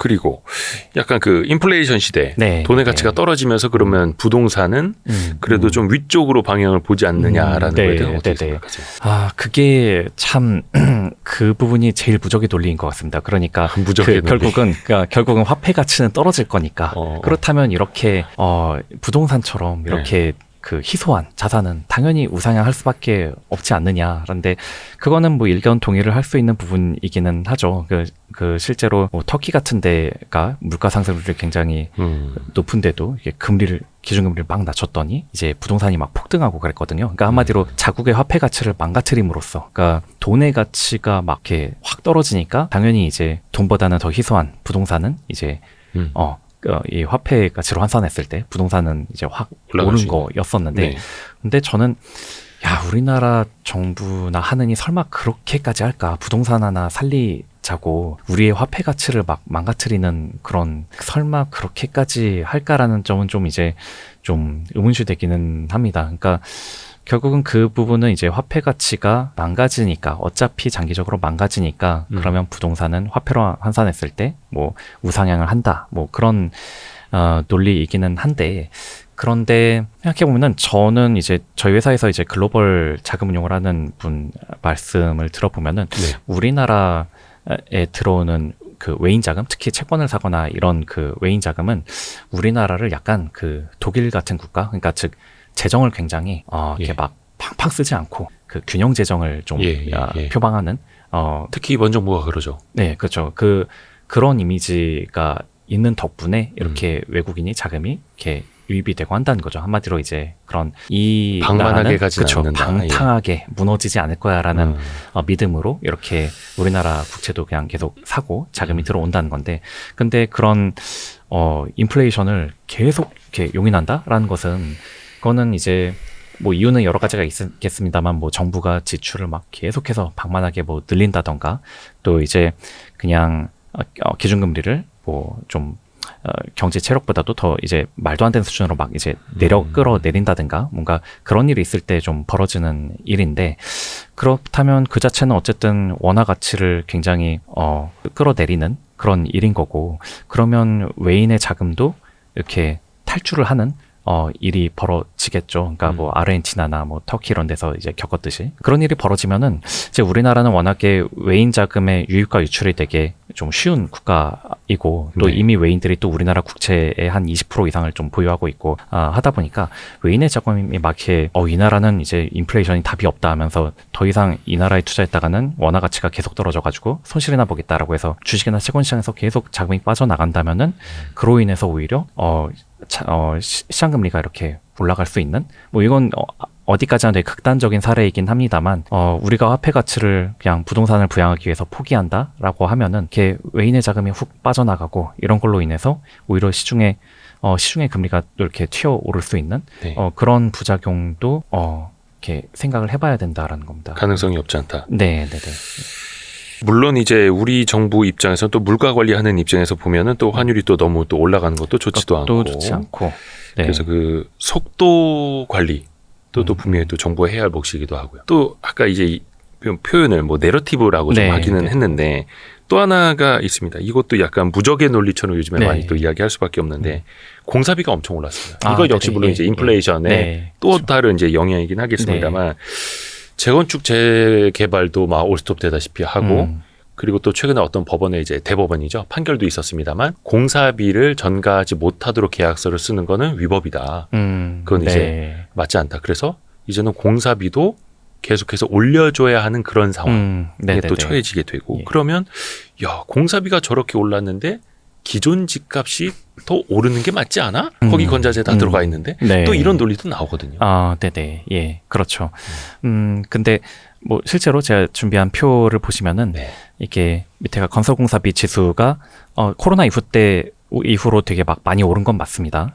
그리고 약간 그 인플레이션 시대 네, 돈의 네. 가치가 떨어지면서 그러면 부동산은 그래도 좀 위쪽으로 방향을 보지 않느냐라는 거에 대해서 어떻게 생각하세요? 아, 그게 참 그 부분이 제일 무적의 논리인 것 같습니다. 그러니까 무적의 논리. 결국은 화폐 가치는 떨어질 거니까 그렇다면 이렇게 부동산처럼 이렇게 그 희소한 자산은 당연히 우상향할 수밖에 없지 않느냐. 그런데 그거는 뭐 일견 동의를 할 수 있는 부분이기는 하죠. 그 실제로 뭐 터키 같은 데가 물가 상승률이 굉장히 높은데도 이게 기준금리를 막 낮췄더니 이제 부동산이 막 폭등하고 그랬거든요. 그러니까 한마디로 자국의 화폐 가치를 망가뜨림으로써, 그러니까 돈의 가치가 막 이렇게 확 떨어지니까 당연히 이제 돈보다는 더 희소한 부동산은 이제 이 화폐 가치로 환산했을 때 부동산은 이제 확 오른 거였었는데, 네. 근데 저는 우리나라 정부나 하느니 설마 그렇게까지 할까? 부동산 하나 살리자고 우리의 화폐 가치를 막 망가뜨리는 그런, 설마 그렇게까지 할까라는 점은 좀 이제 좀 의문시되기는 합니다. 그러니까 결국은 그 부분은 이제 화폐 가치가 망가지니까, 어차피 장기적으로 망가지니까 그러면 부동산은 화폐로 환산했을 때 뭐 우상향을 한다, 뭐 그런 논리이기는 한데, 그런데 생각해보면은 저는 이제 저희 회사에서 이제 글로벌 자금 운용을 하는 분 말씀을 들어보면은 우리나라에 들어오는 그 외인 자금, 특히 채권을 사거나 이런 그 외인 자금은 우리나라를 약간 그 독일 같은 국가, 그러니까 즉 재정을 굉장히 이렇게 막 팡팡 쓰지 않고 그 균형 재정을 좀 표방하는 특히 이번 정부가 그러죠. 네, 그렇죠. 그런 이미지가 있는 덕분에 이렇게 외국인이 자금이 이렇게 유입이 되고 한다는 거죠. 한마디로 이제 그런 이 방만하게 가지는 그쵸, 않는다. 방탕하게 무너지지 않을 거야라는 믿음으로 이렇게 우리나라 국채도 그냥 계속 사고 자금이 들어온다는 건데, 근데 그런 인플레이션을 계속 이렇게 용인한다라는 것은, 그거는 이제 뭐 이유는 여러 가지가 있겠습니다만, 뭐 정부가 지출을 막 계속해서 방만하게 뭐 늘린다던가, 또 이제 그냥 기준금리를 뭐 좀 경제 체력보다도 더 이제 말도 안 되는 수준으로 막 이제 끌어내린다든가, 뭔가 그런 일이 있을 때 좀 벌어지는 일인데, 그렇다면 그 자체는 어쨌든 원화 가치를 굉장히 끌어내리는 그런 일인 거고, 그러면 외인의 자금도 이렇게 탈출을 하는 일이 벌어지겠죠. 그러니까 뭐 아르헨티나나 뭐 터키 이런 데서 이제 겪었듯이 그런 일이 벌어지면은, 이제 우리나라는 워낙에 외인 자금의 유입과 유출이 되게 좀 쉬운 국가이고, 또 이미 외인들이 또 우리나라 국채의 한 20% 이상을 좀 보유하고 있고 하다 보니까 외인의 자금이 막 이렇게 이 나라는 이제 인플레이션이 답이 없다 하면서 더 이상 이 나라에 투자했다가는 원화 가치가 계속 떨어져가지고 손실이나 보겠다라고 해서 주식이나 채권 시장에서 계속 자금이 빠져나간다면은, 그로 인해서 오히려 시장 금리가 이렇게 올라갈 수 있는, 뭐 이건 어디까지나 되게 극단적인 사례이긴 합니다만, 우리가 화폐 가치를 그냥 부동산을 부양하기 위해서 포기한다라고 하면은 이렇게 외인의 자금이 훅 빠져나가고, 이런 걸로 인해서 오히려 시중의 금리가 또 이렇게 튀어오를 수 있는 그런 부작용도 이렇게 생각을 해봐야 된다라는 겁니다. 가능성이 없지 않다. 네. 물론 이제 우리 정부 입장에서 또 물가 관리하는 입장에서 보면은 또 환율이 또 너무 또 올라가는 것도 좋지도 않고. 또 좋지 않고. 네. 그래서 그 속도 관리 또 분명히 또 정부가 해야 할 몫이기도 하고요. 또 아까 이제 표현을 뭐 내러티브라고 좀 하기는 했는데, 또 하나가 있습니다. 이것도 약간 무적의 논리처럼 요즘에 많이 또 이야기할 수밖에 없는데, 공사비가 엄청 올랐습니다. 이거 역시 물론 이제 인플레이션의 또 그렇죠. 다른 이제 영향이긴 하겠습니다만, 재건축 재개발도 막 올스톱 되다시피 하고, 그리고 또 최근에 어떤 법원의 이제 대법원이죠, 판결도 있었습니다만, 공사비를 전가하지 못하도록 계약서를 쓰는 거는 위법이다. 그건 이제 맞지 않다. 그래서 이제는 공사비도 계속해서 올려줘야 하는 그런 상황에 또 처해지게 되고, 그러면 공사비가 저렇게 올랐는데 기존 집값이 더 오르는 게 맞지 않아? 거기 건자재 다 들어가 있는데. 또 이런 논리도 나오거든요. 네네. 예, 그렇죠. 근데 뭐 실제로 제가 준비한 표를 보시면은 이게 밑에가 건설공사비 지수가 코로나 이후로 되게 막 많이 오른 건 맞습니다.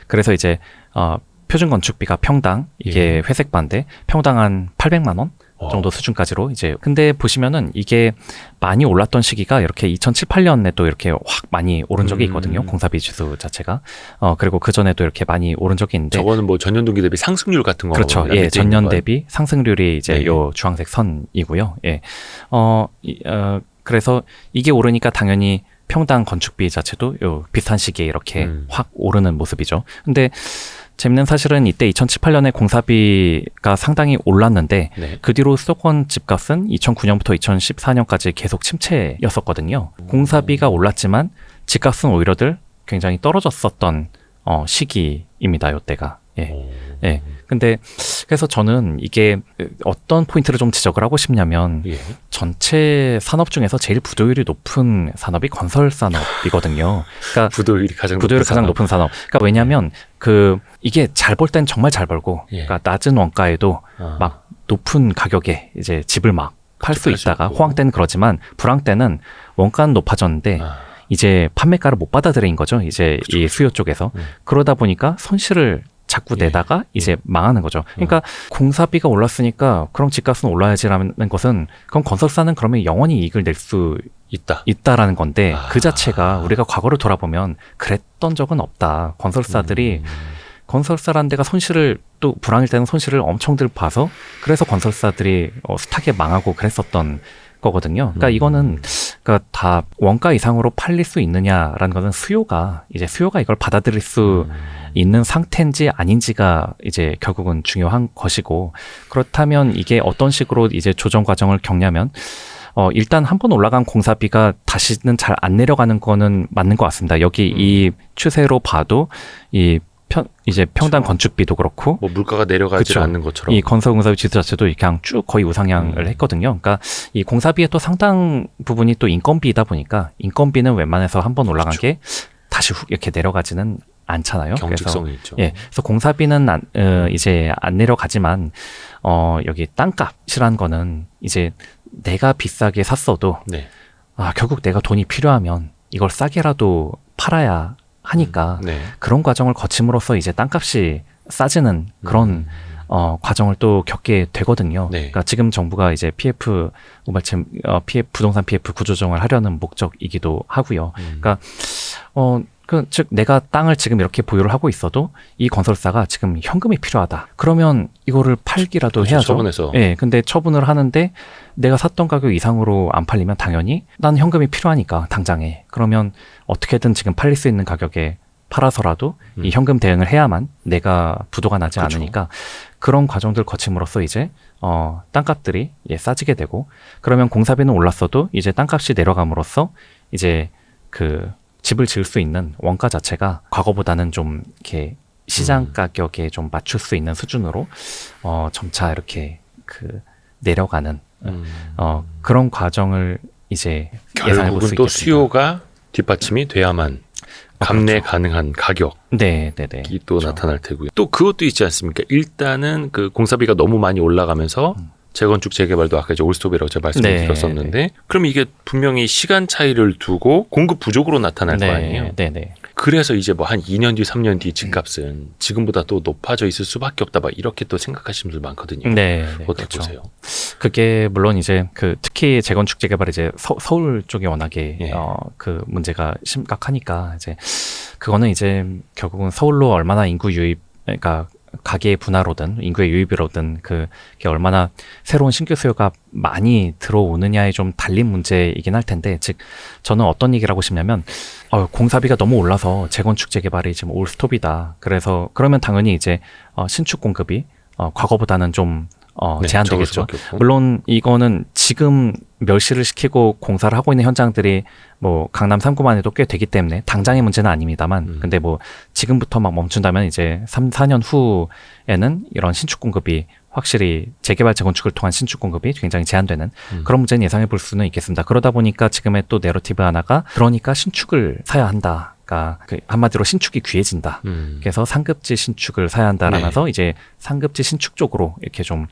그래서 이제 표준 건축비가 평당, 이게 회색 반대, 평당 한 800만 원 정도 수준까지로 이제, 근데 보시면은 이게 많이 올랐던 시기가 이렇게 2007, 8년에 또 이렇게 확 많이 오른 적이 있거든요. 공사비 지수 자체가. 그리고 그 전에도 이렇게 많이 오른 적이 있는데. 저거는 뭐 전년 동기 대비 상승률 같은 거. 그렇죠. 예, 전년 대비 상승률이 이제 요 주황색 선이고요. 예. 그래서 이게 오르니까 당연히 평당 건축비 자체도 요 비슷한 시기에 이렇게 확 오르는 모습이죠. 근데 재밌는 사실은 이때 2007, 8년에 공사비가 상당히 올랐는데 네. 그 뒤로 수도권 집값은 2009년부터 2014년까지 계속 침체였었거든요. 공사비가 올랐지만 집값은 오히려들 굉장히 떨어졌었던 시기입니다. 요때가. 예. 예. 근데 그래서 저는 이게 어떤 포인트를 좀 지적을 하고 싶냐면 예. 전체 산업 중에서 제일 부도율이 높은 산업이 건설 산업이거든요. 그러니까 부도율이 가장 높은 산업. 그러니까 왜냐하면 이게 잘 벌 땐 정말 잘 벌고, 예. 그러니까 낮은 원가에도 막 높은 가격에 이제 집을 막 팔 수 있다가 호황 때는 그러지만 불황 때는 원가는 높아졌는데 이제 판매가를 못 받아들인 거죠. 이제 그쵸. 이 수요 쪽에서 그러다 보니까 손실을 자꾸 예. 내다가 이제 망하는 거죠. 그러니까 공사비가 올랐으니까 그럼 집값은 올라야지라는 것은 그럼 건설사는 그러면 영원히 이익을 낼 수 있다라는 건데 그 자체가 우리가 과거를 돌아보면 그랬던 적은 없다. 건설사들이 건설사라는 데가 손실을 또 불황일 때는 손실을 엄청들 봐서 그래서 건설사들이 숱하게 망하고 그랬었던 거거든요. 그러니까 이거는 그러니까 다 원가 이상으로 팔릴 수 있느냐라는 것은 수요가 이걸 받아들일 수 있는 상태인지 아닌지가 이제 결국은 중요한 것이고 그렇다면 이게 어떤 식으로 이제 조정 과정을 겪냐면 일단 한 번 올라간 공사비가 다시는 잘 안 내려가는 거는 맞는 것 같습니다. 여기 이 추세로 봐도 이제 평당 건축비도 그렇고 뭐 물가가 내려가지 그쵸. 않는 것처럼 이 건설 공사비 지수 자체도 그냥 쭉 거의 우상향을 했거든요. 그러니까 이 공사비의 또 상당 부분이 또 인건비이다 보니까 인건비는 웬만해서 한 번 올라간 그쵸. 게 다시 훅 이렇게 내려가지는 않잖아요. 경직성이 있죠. 예, 그래서 공사비는 이제 안 내려가지만 여기 땅값이란 거는 이제 내가 비싸게 샀어도 네. 결국 내가 돈이 필요하면 이걸 싸게라도 팔아야 하니까 네. 그런 과정을 거침으로써 이제 땅값이 싸지는 그런 과정을 또 겪게 되거든요. 네. 그러니까 지금 정부가 이제 PF 부동산 PF 구조정을 하려는 목적이기도 하고요. 그러니까 즉 내가 땅을 지금 이렇게 보유를 하고 있어도 이 건설사가 지금 현금이 필요하다. 그러면 이거를 팔기라도 그렇죠. 해야죠. 처분해서. 예, 근데 처분을 하는데 내가 샀던 가격 이상으로 안 팔리면 당연히 난 현금이 필요하니까 당장에 그러면 어떻게든 지금 팔릴 수 있는 가격에 팔아서라도 이 현금 대응을 해야만 내가 부도가 나지 그렇죠. 않으니까 그런 과정들 거침으로써 이제 땅값들이 싸지게 되고 그러면 공사비는 올랐어도 이제 땅값이 내려감으로써 이제 그 집을 지을 수 있는 원가 자체가 과거보다는 좀 이렇게 시장 가격에 좀 맞출 수 있는 수준으로 점차 이렇게 내려가는 그런 과정을 이제 예상해 볼 수 결국은 또 있겠습니다. 수요가 뒷받침이 돼야만 감내 그렇죠. 가능한 가격이 네. 또 그렇죠. 나타날 테고요. 또 그것도 있지 않습니까? 일단은 그 공사비가 너무 많이 올라가면서 재건축 재개발도 아까 이제 올스톱이라고 제가 말씀드렸었는데 그럼 이게 분명히 시간 차이를 두고 공급 부족으로 나타날 거 아니에요? 네. 그래서 이제 뭐 한 2년 뒤, 3년 뒤 집값은 지금보다 또 높아져 있을 수밖에 없다. 막 이렇게 또 생각하시는 분들 많거든요. 네, 어떻게 그렇죠. 보세요? 그게 물론 이제 특히 재건축 재개발 이제 서울 쪽이 워낙에 예. 그 문제가 심각하니까 이제 그거는 이제 결국은 서울로 얼마나 인구 유입 그러니까 가계 분화로든 인구의 유입이로든 그게 얼마나 새로운 신규 수요가 많이 들어오느냐에 좀 달린 문제이긴 할 텐데 즉 저는 어떤 얘기를 하고 싶냐면 공사비가 너무 올라서 재건축 재개발이 지금 올스톱이다. 그래서 그러면 당연히 이제 신축 공급이 과거보다는 좀 네, 제한되겠죠. 적을 수밖에 없고. 물론 이거는 지금 멸시를 시키고 공사를 하고 있는 현장들이 뭐 강남 3구만 해도 꽤 되기 때문에 당장의 문제는 아닙니다만 근데 뭐 지금부터 막 멈춘다면 이제 3, 4년 후에는 이런 신축 공급이 확실히 재개발 재건축을 통한 신축 공급이 굉장히 제한되는 그런 문제는 예상해 볼 수는 있겠습니다. 그러다 보니까 지금의 또 내러티브 하나가 그러니까 신축을 사야 한다. 그러니까 한마디로 신축이 귀해진다. 그래서 상급지 신축을 사야 한다라면서 네. 이제 상급지 신축 쪽으로 이렇게 좀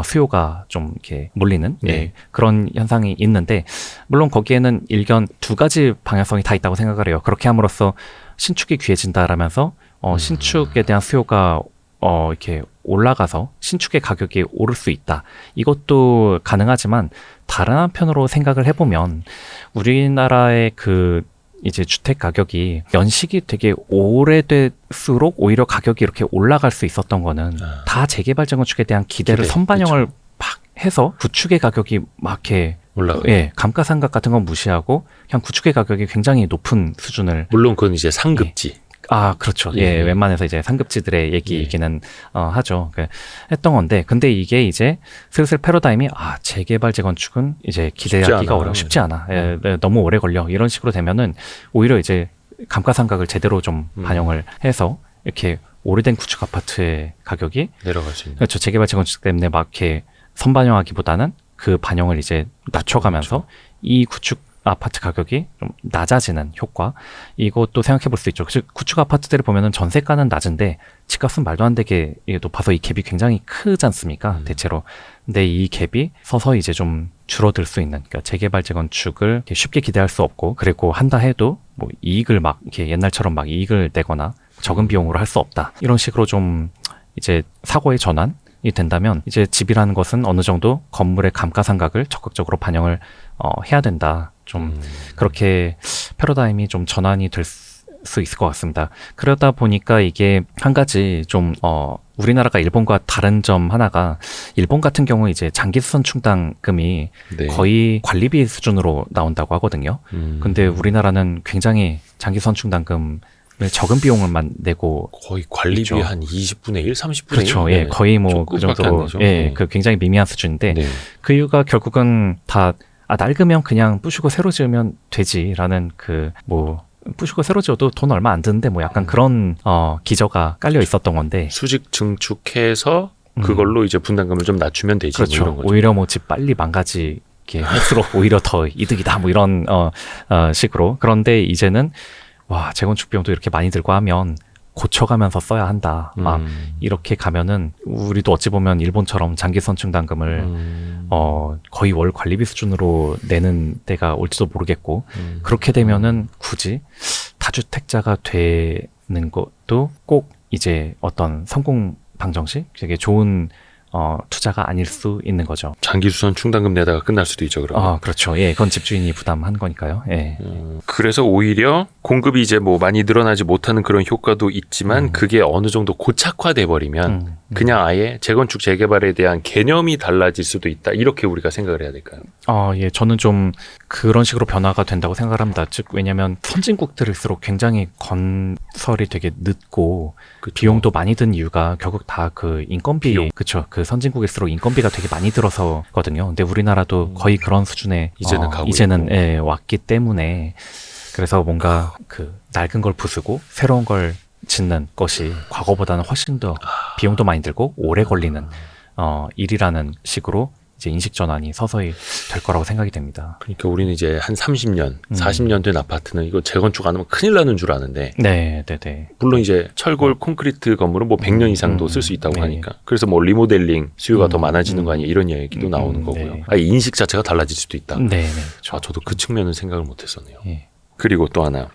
수요가 좀 이렇게 몰리는 네. 그런 현상이 있는데 물론 거기에는 일견 두 가지 방향성이 다 있다고 생각을 해요. 그렇게 함으로써 신축이 귀해진다라면서 신축에 대한 수요가 이렇게 올라가서 신축의 가격이 오를 수 있다. 이것도 가능하지만 다른 한편으로 생각을 해보면 우리나라의 이제 주택 가격이 연식이 되게 오래될수록 오히려 가격이 이렇게 올라갈 수 있었던 거는 다 재개발 재건축에 대한 기대를 기대, 선반영을 막 해서 구축의 가격이 막 이렇게 올라가. 예, 감가상각 같은 건 무시하고 그냥 구축의 가격이 굉장히 높은 수준을 물론 그건 이제 상급지. 그렇죠. 예. 예, 웬만해서 이제 상급지들의 얘기이기는 하죠. 했던 건데, 근데 이게 이제 슬슬 패러다임이 재개발 재건축은 이제 기대하기가 쉽지 않아. 예, 너무 오래 걸려. 이런 식으로 되면은 오히려 이제 감가상각을 제대로 좀 반영을 해서 이렇게 오래된 구축 아파트의 가격이 내려갈 수 있는. 그렇죠. 재개발 재건축 때문에 막 이렇게 선반영하기보다는 그 반영을 이제 낮춰가면서 그렇죠. 이 구축 아파트 가격이 좀 낮아지는 효과, 이것도 생각해 볼 수 있죠. 구축 아파트들을 보면은 전세가는 낮은데 집값은 말도 안 되게 높아서 이 갭이 굉장히 크지 않습니까? 대체로. 근데 이 갭이 서서히 이제 좀 줄어들 수 있는, 그러니까 재개발 재건축을 쉽게 기대할 수 없고, 그리고 한다 해도 뭐 이익을 막 이렇게 옛날처럼 막 이익을 내거나 적은 비용으로 할 수 없다. 이런 식으로 좀 이제 사고의 전환이 된다면 이제 집이라는 것은 어느 정도 건물의 감가상각을 적극적으로 반영을 해야 된다. 좀 그렇게 패러다임이 좀 전환이 될 수 있을 것 같습니다. 그러다 보니까 이게 한 가지 좀 우리나라가 일본과 다른 점 하나가, 일본 같은 경우 이제 장기수선 충당금이 네. 거의 관리비 수준으로 나온다고 하거든요. 근데 우리나라는 굉장히 장기수선 충당금 적은 비용을만 내고 거의 관리비 있죠. 한 20분의 1, 30분의 그렇죠. 1. 예, 거의 뭐 그 정도로 그 굉장히 미미한 수준인데 네. 그 이유가 결국은 다 낡으면 그냥 부수고 새로 지으면 되지라는 부수고 새로 지어도 돈 얼마 안 드는데 뭐 약간 그런 기저가 깔려 있었던 건데, 수직 증축해서 그걸로 이제 분담금을 좀 낮추면 되지. 그렇죠. 뭐 이런 거죠. 오히려 뭐 집 빨리 망가지게 할수록 오히려 더 이득이다 뭐 이런 식으로. 그런데 이제는 재건축 비용도 이렇게 많이 들고 하면 고쳐가면서 써야 한다. 이렇게 가면은 우리도 어찌 보면 일본처럼 장기 선충당금을 거의 월 관리비 수준으로 내는 때가 올지도 모르겠고, 그렇게 되면은 굳이 다주택자가 되는 것도 꼭 이제 어떤 성공 방정식, 되게 좋은 투자가 아닐 수 있는 거죠. 장기수선 충당금 내다가 끝날 수도 있죠, 그러면. 그렇죠. 예, 그건 집주인이 부담한 거니까요. 예. 그래서 오히려 공급이 이제 뭐 많이 늘어나지 못하는 그런 효과도 있지만 그게 어느 정도 고착화돼 버리면 그냥 아예 재건축 재개발에 대한 개념이 달라질 수도 있다. 이렇게 우리가 생각을 해야 될까요? 예, 저는 좀 그런 식으로 변화가 된다고 생각을 합니다. 즉, 왜냐하면 선진국들일수록 굉장히 건설이 되게 늦고 그쵸. 비용도 많이 든 이유가 결국 다 그 인건비, 비용. 그쵸. 그 선진국일수록 인건비가 되게 많이 들어서거든요. 근데 우리나라도 거의 그런 수준에 이제는 가고 이제는 있고. 왔기 때문에, 그래서 뭔가 그 낡은 걸 부수고 새로운 걸 짓는 것이 과거보다는 훨씬 더 비용도 많이 들고 오래 걸리는 일이라는 식으로 이제 인식 전환이 서서히 될 거라고 생각이 됩니다. 그러니까 우리는 이제 한 30년, 40년 된 아파트는 이거 재건축 안 하면 큰일 나는 줄 아는데, 네. 물론 이제 철골 콘크리트 건물은 뭐 100년 이상도 쓸 수 있다고 네. 하니까, 그래서 뭐 리모델링 수요가 더 많아지는 거 아니에요, 이런 얘기도 나오는 거고요. 네. 아예 인식 자체가 달라질 수도 있다. 네. 그렇죠. 저도 그 측면은 생각을 못했었네요. 예. 그리고 또 하나,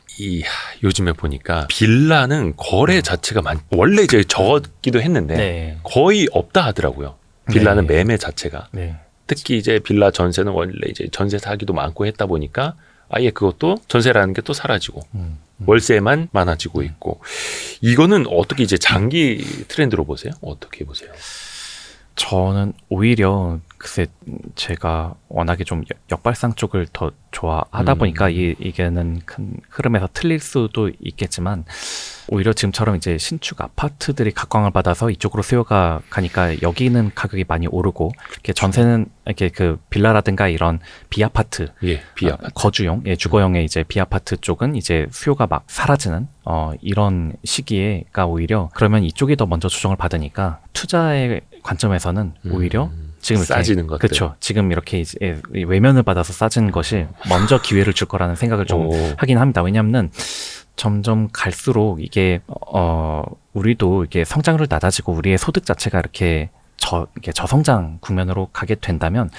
요즘에 보니까 빌라는 거래 자체가 원래 이제 적었기도 했는데 네. 거의 없다 하더라고요. 빌라는 네. 매매 자체가. 네. 특히 이제 빌라 전세는 원래 이제 전세 사기도 많고 했다 보니까 아예 그것도 전세라는 게 또 사라지고 월세만 많아지고 있고, 이거는 어떻게 이제 장기 트렌드로 보세요? 어떻게 보세요? 저는 오히려 글쎄 제가 워낙에 좀 역발상 쪽을 더 좋아하다 보니까 이게는 큰 흐름에서 틀릴 수도 있겠지만, 오히려 지금처럼 이제 신축 아파트들이 각광을 받아서 이쪽으로 수요가 가니까 여기는 가격이 많이 오르고, 이렇게 전세는 이렇게 그 빌라라든가 이런 비아파트, 비아파트 거주용, 주거용의 이제 비아파트 쪽은 이제 수요가 막 사라지는 이런 시기에가 오히려, 그러면 이쪽이 더 먼저 조정을 받으니까 투자의 관점에서는 오히려 지금 이렇게 싸지는 것들. 그렇죠. 지금 이렇게 이제 외면을 받아서 싸진 것이 먼저 기회를 줄 거라는 생각을 좀 하긴 합니다. 왜냐하면 점점 갈수록 이게 우리도 이게 성장률 낮아지고 우리의 소득 자체가 이렇게 저성장 국면으로 가게 된다면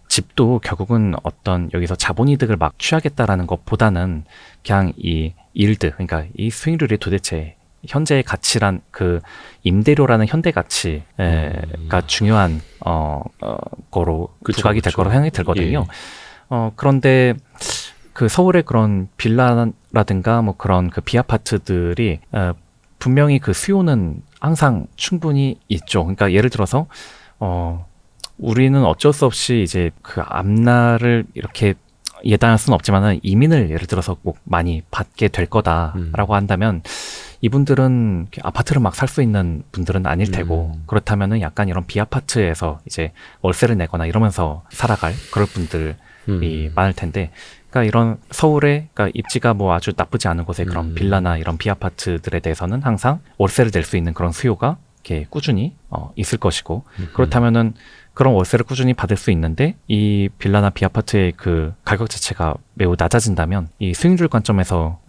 집도 결국은 어떤 여기서 자본이득을 막 취하겠다라는 것보다는 그냥 이 일드, 그러니까 이 수익률이 도대체 현재의 가치란 그 임대료라는 현대 가치가 중요한 거로 부각이 될 거로 생각이 들거든요. 그런데 그 서울의 그런 빌라라든가 뭐 그런 그 비아파트들이 분명히 그 수요는 항상 충분히 있죠. 그러니까 예를 들어서 우리는 어쩔 수 없이 이제 그 앞날을 이렇게 예단할 수는 없지만은 이민을 예를 들어서 꼭 많이 받게 될 거다라고 한다면 이분들은 아파트를 막 살 수 있는 분들은 아닐 테고 그렇다면은 약간 이런 비아파트에서 이제 월세를 내거나 이러면서 살아갈 그럴 분들이 많을 텐데, 그러니까 이런 서울에 그러니까 입지가 뭐 아주 나쁘지 않은 곳에 그런 빌라나 이런 비아파트들에 대해서는 항상 월세를 낼 수 있는 그런 수요가 이렇게 꾸준히 있을 것이고, 그렇다면은 그런 월세를 꾸준히 받을 수 있는데 이 빌라나 비아파트의 그 가격 자체가 매우 낮아진다면 이 수익률 관점에서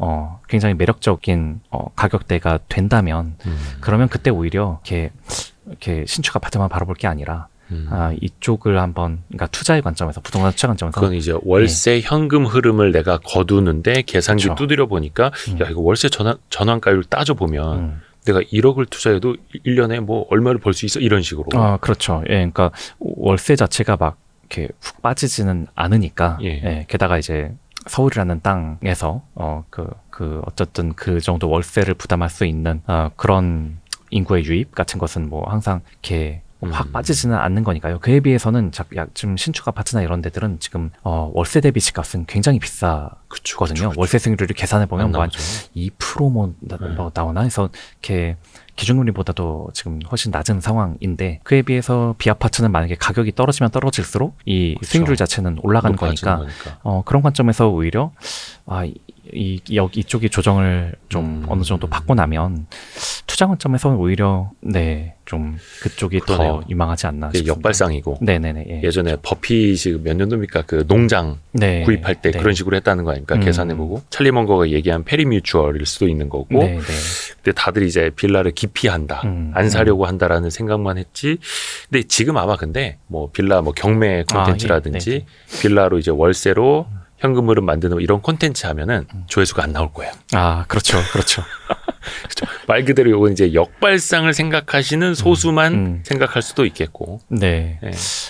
굉장히 매력적인 가격대가 된다면 그러면 그때 오히려 이렇게 신축 아파트만 바라볼 게 아니라 이쪽을 한번, 그러니까 투자의 관점에서, 부동산 투자 관점에서. 그건 이제 월세 현금 흐름을 내가 거두는데 계산기 그렇죠. 두드려 보니까 야, 이거 월세 전환가율 따져보면 내가 1억을 투자해도 1년에 뭐 얼마를 벌 수 있어? 이런 식으로. 그렇죠. 예, 그러니까 월세 자체가 막 이렇게 훅 빠지지는 않으니까. 예. 예, 게다가 이제 서울이라는 땅에서 어쨌든 그 정도 월세를 부담할 수 있는 그런 인구의 유입 같은 것은 뭐 항상 이렇게 확 빠지지는 않는 거니까요. 그에 비해서는 지금 신축 아파트나 이런 데들은 지금 월세 대비 집값은 굉장히 비싸거든요. 월세 수익률을 계산해 보면 뭐 한 2% 뭐 나오나 해서 이렇게 기준금리보다도 지금 훨씬 낮은 상황인데, 그에 비해서 비아파트는 만약에 가격이 떨어지면 떨어질수록 이 수익률 자체는 올라가는 거니까. 그런 관점에서 오히려 이쪽이 조정을 좀 어느 정도 받고 나면 투자 관점에서는 오히려 좀 그쪽이 그러네요. 더 유망하지 않나 싶습니다. 역발상이고. 네네네. 예. 예전에 버핏이 몇 년도입니까? 그 농장 구입할 때 그런 식으로 했다는 거 아닙니까? 계산해보고. 찰리 먼거가 얘기한 페리뮤추얼일 수도 있는 거고. 근데 다들 이제 빌라를 기피한다. 안 사려고 한다라는 생각만 했지. 근데 지금 아마 근데 뭐 빌라 뭐 경매 콘텐츠라든지 빌라로 이제 월세로 현금 흐름 만드는 이런 콘텐츠 하면은 조회수가 안 나올 거예요. 그렇죠. 그렇죠. 그렇죠. 말 그대로 이건 이제 역발상을 생각하시는 소수만 생각할 수도 있겠고. 네.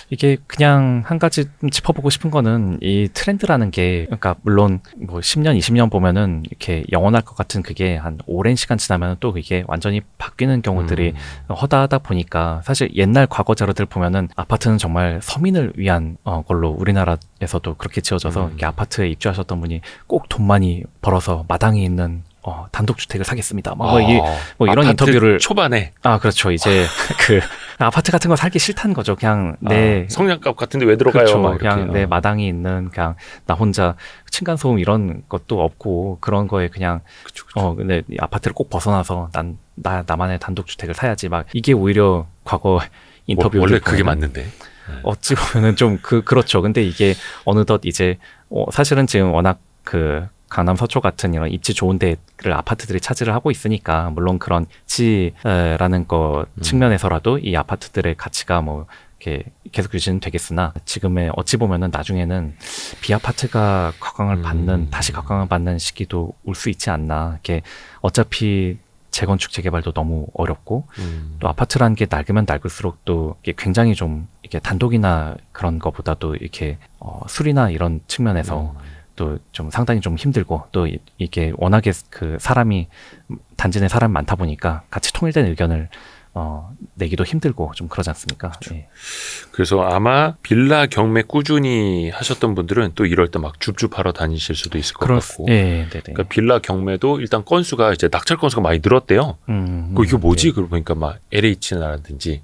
이게 그냥 한 가지 짚어보고 싶은 거는 이 트렌드라는 게, 그러니까 물론 뭐 10년, 20년 보면은 이렇게 영원할 것 같은 그게 한 오랜 시간 지나면 또 이게 완전히 바뀌는 경우들이 허다하다 보니까, 사실 옛날 과거 자료들 보면은 아파트는 정말 서민을 위한 걸로 우리나라에서도 그렇게 지어져서 이렇게 아파트에 입주하셨던 분이 꼭 돈 많이 벌어서 마당에 있는 단독주택을 사겠습니다. 이런 인터뷰를 초반에. 그렇죠. 이제 그 아파트 같은 거 살기 싫다는 거죠. 그냥 성냥갑 같은데 왜 들어가요? 그렇죠. 막 그냥 내 마당이 있는, 그냥 나 혼자 층간 소음 이런 것도 없고 그런 거에 그냥 근데 이 아파트를 꼭 벗어나서 나만의 단독주택을 사야지. 막 이게 오히려 과거 인터뷰 원래 그게 맞는데. 어찌 보면은 좀 그렇죠. 근데 이게 어느덧 이제 사실은 지금 워낙 그 강남 서초 같은 이런 입지 좋은 데를 아파트들이 차지를 하고 있으니까, 물론 그런 입지라는 거 측면에서라도 이 아파트들의 가치가 뭐 이렇게 계속 유지는 되겠으나, 지금의 어찌 보면은 나중에는 비아파트가 다시 각광을 받는 시기도 올 수 있지 않나. 이렇게 어차피 재건축 재개발도 너무 어렵고 또 아파트라는 게 낡으면 낡을수록 또 이게 굉장히 좀 이렇게 단독이나 그런 거보다도 이렇게 수리나 이런 측면에서 또 좀 상당히 좀 힘들고, 또 이게 워낙에 그 단지 내 사람이 많다 보니까 같이 통일된 의견을 내기도 힘들고 좀 그러지 않습니까? 그렇죠. 예. 그래서 아마 빌라 경매 꾸준히 하셨던 분들은 또 이럴 때 막 줍줍하러 다니실 수도 있을 것 같고. 그러니까 빌라 경매도 일단 건수가 이제 낙찰 건수가 많이 늘었대요. 이게 뭐지? 그러고 보니까 막 LH라든지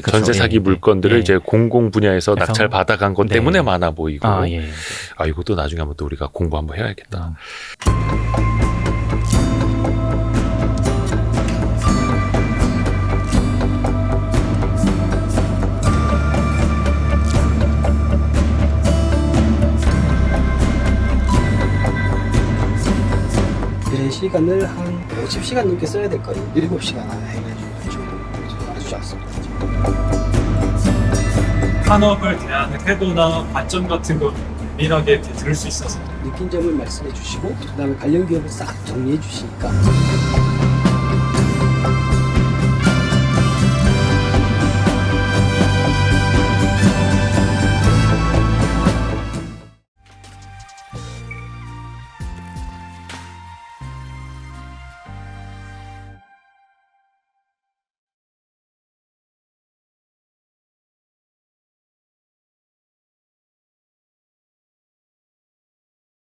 전세 사기 물건들을 이제 공공 분야에서 낙찰 받아간 것 때문에 많아 보이고. 이것도 나중에 한번 또 우리가 공부 한번 해야겠다. 시간을 한 50시간 넘게 써야 될 거예요. 7시간 하나 해가지고 아주 좋았습니다. 산업을 대하는 태도나 관점 같은 거 민하게 들을 수 있어서 느낀 점을 말씀해 주시고, 그 다음에 관련 기업을 싹 정리해 주시니까